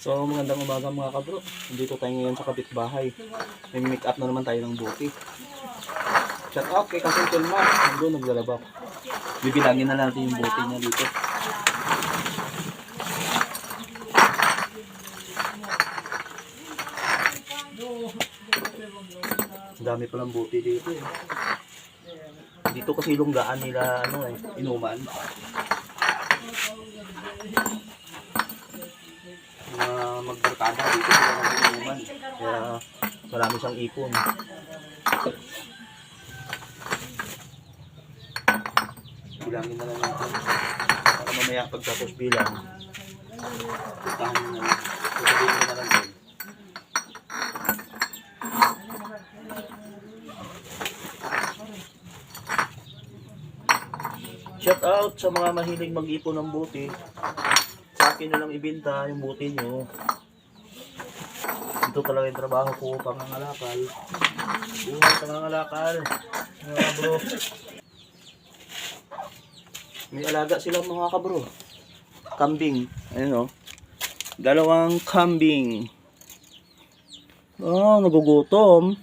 So magandang umaga mga kabro. Dito tayo ngayon sa kapitbahay. May make up na naman tayo ng buti. Shout out kay Kasing Tulma. Nandun naglalaba. Bibilangin na natin yung buti niya dito. Ang dami palang buti dito eh. Dito kasi lunggaan nila inuman. Magbarkada dito sila mag-inuman. Kaya marami siyang ipon. Bilangin na lang natin. Para mamaya pagtapos bilang, puntahan na lang. Sasabihin ko na lang din. Shout out sa mga mahilig mag-ipon ng buti. Sa akin na lang ibenta yung buti nyo. Ito talaga yung trabaho ko, pangangalakal. Pangangalakal. Mga kabro. May alaga sila mga kabro. Kambing. Ayun o. Dalawang kambing. Oh, nagugutom.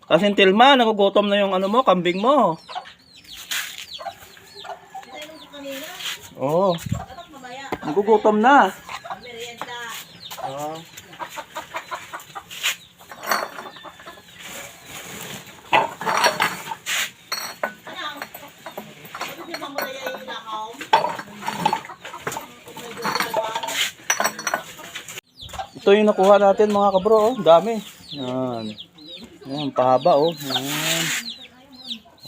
Kasing Tilma, nagugutom na yung kambing mo. Oh. Nagugutom na. Oh. Ito yung nakuha natin mga kabro, oh. Dami. Yan. Yan, pahaba oh. Yan.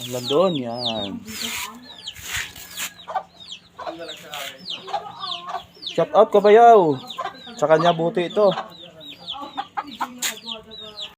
Hanggang doon, yan. Shout out Kabayaw. Sa kanya buti ito.